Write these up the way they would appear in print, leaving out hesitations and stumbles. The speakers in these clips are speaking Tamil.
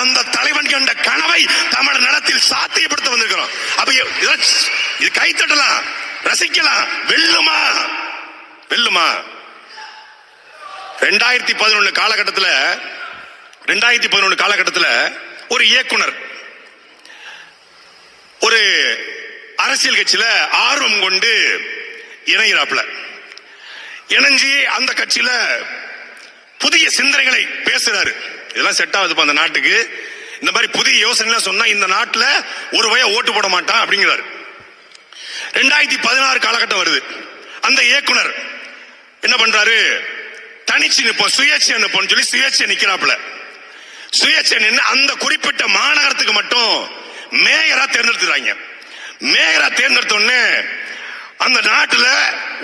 அந்த தலைவன் கண்ட கனவை தமிழ் நிலத்தில் சாத்தியப்படுத்த வந்திருக்கிறோம். அப்ப இது கைத்தட்டலாம், ரசிக்கலாம். வெல்லுமா? வெல்லுமா? 2011 காலகட்டத்தில் ஒரு இயக்குனர் ஒரு அரசியல் கட்சியில ஆர்வம் கொண்டு இணைகிறாப்ல. இணைஞ்சி அந்த கட்சியில புதிய சிந்தனைகளை பேசுறாரு. இதெல்லாம் செட் ஆகுது அந்த நாட்டுக்கு. இந்த மாதிரி புதிய யோசனை சொன்னா இந்த நாட்டுல ஒரு வய ஓட்டு போட மாட்டான் அப்படிங்கிறாரு. 2016 காலகட்டம் வருது. அந்த இயக்குனர் என்ன பண்றாரு? தனிச்சு நிப்போம், சுயேட்சை நிப்போம் சொல்லி சுயேட்சை நிக்கிறாப்ல. சுயேட்சை நின்று அந்த குறிப்பிட்ட மாநகரத்துக்கு மட்டும் மேயரா தேர்ந்தெடுத்துறாங்க. மேயரா தேர்ந்தெடுத்தோடனே அந்த நாட்டுல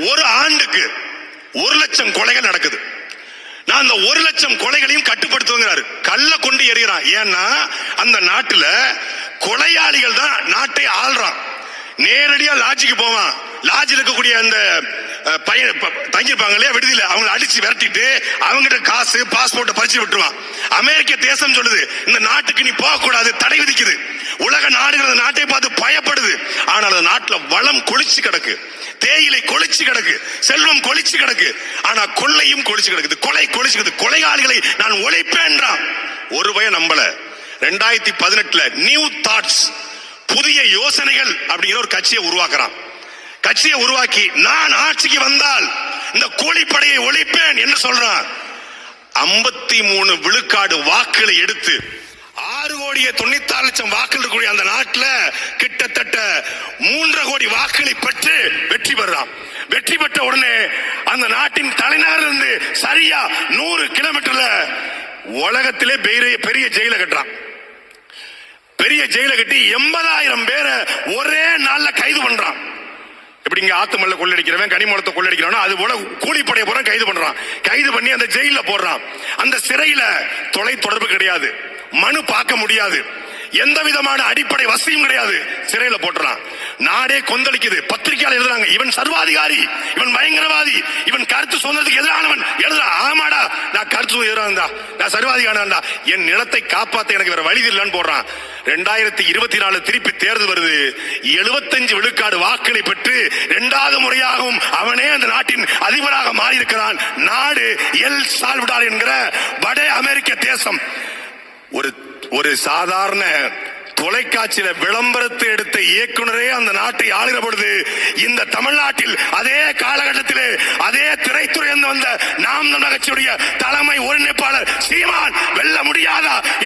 ஒரு ஆண்டுக்கு 1 லட்சம் கொலைகள் நடக்குது. நான் அந்த 1 லட்சம் கொலைகளையும் கட்டுப்படுத்துவாங்கிறாரு. கல்ல கொண்டு எறிகிறான். ஏன்னா அந்த நாட்டுல கொலையாளிகள் தான் நாட்டை ஆள்றான். நேரடியா லாட்ஜுக்கு போவான். லாட்ஜில் இருக்கக்கூடிய அந்த தங்கியிருப்பாங்க இல்லையா விடுதியில, அவங்களை அடிச்சு விரட்டிட்டு அவங்ககிட்ட காசு பாஸ்போர்ட்டை பறிச்சு விட்டுருவான். அமெரிக்க தேசம் சொல்லுது இந்த நாட்டுக்கு நீ போக கூடாது, தடை விதிக்குது. உலக நாடுகள் நாட்டை பார்த்து பயப்படுது. ஆனால் அந்த நாட்டுல வளம் கொளிச்சு கிடக்கு, தேயிலை கொளிச்சு கிடக்கு, செல்வம் கொளிச்சு கிடக்கு. ஆனா கொள்ளையும் கொளிச்சு கிடக்குது, கொலை கொளிச்சு கிடக்கு. கொலையாளிகளை நான் ஒழிப்பேன்றான். ஒரு பய நம்பல. 2018 நியூ தாட்ஸ், புதிய யோசனைகள் அப்படிங்கிற ஒரு கட்சியை உருவாக்குறான். கட்சியை உருவாக்கி நான் ஆட்சிக்கு வந்தால் இந்த கூலிப்படையை ஒழிப்பேன் என்று சொல்றான். 53 விழுக்காடு வாக்குகளை எடுத்து 6,96,00,000 வாக்குகள் இருக்கக்கூடிய அந்த நாட்டில் கிட்டத்தட்ட 3.5 கோடி வாக்குகளை பெற்று வெற்றி பெறான். வெற்றி பெற்ற உடனே அந்த நாட்டின் தலைநகரில் இருந்து சரியா 100 கிலோமீட்டர்ல உலகத்திலே பெரிய ஜெயில கட்டுறான். பெரிய ஜெயில கட்டி 80,000 பேரை ஒரே நாள்ல கைது பண்றான். இப்படி இங்க ஆத்துமல்ல கொள்ளடிக்கிறவன், கனிமூலத்தை கொள்ளடிக்கிறானோ அது போல கூலிப்படைய போற கைது பண்றான். கைது பண்ணி அந்த ஜெயில போடுறான். அந்த சிறையில தொலை தொடர்பு கிடையாது, மனு பார்க்க முடியாது, எந்த விதமான அடிப்படை வசதியும் கிடையாது. சிறையில போட்டுறான். நாடே கொந்தளிக்குது. பத்திரிகையாளர் எழுதுறாங்க இவன் சர்வாதிகாரி, இவன் பயங்கரவாதி, இவன் கருத்து சுதந்திரத்துக்கு எதிரானவன். எழுதுறான். ஆமாடா, நான் கருத்து எதிரானதா, நான் சர்வாதிகாரா, என் நிலத்தை காப்பாத்த எனக்கு வேற வழி இல்லைன்னு போடுறான். 2024 திருப்பி தேர்தல் வருது. 75 விழுக்காடு வாக்களை பெற்று 2வது முறையாகவும் அவனே அந்த நாட்டின் அதிபராக மாறி இருக்கிறான். நாடு எல் சால்வடார் என்கிற வட அமெரிக்க தேசம். ஒரு சாதாரண தொலைக்காட்சியில விளம்பரத்தை எடுத்த இயக்குனரே அந்த நாட்டை ஆளுகிற பொழுது இந்த தமிழ்நாட்டில் அதே காலகட்டத்திலே அதே திரைத்துறை வந்த நாம் தமிழர் கட்சியுடைய தலைமை ஒருங்கிணைப்பாளர் சீமான் வெல்ல முடியாதா?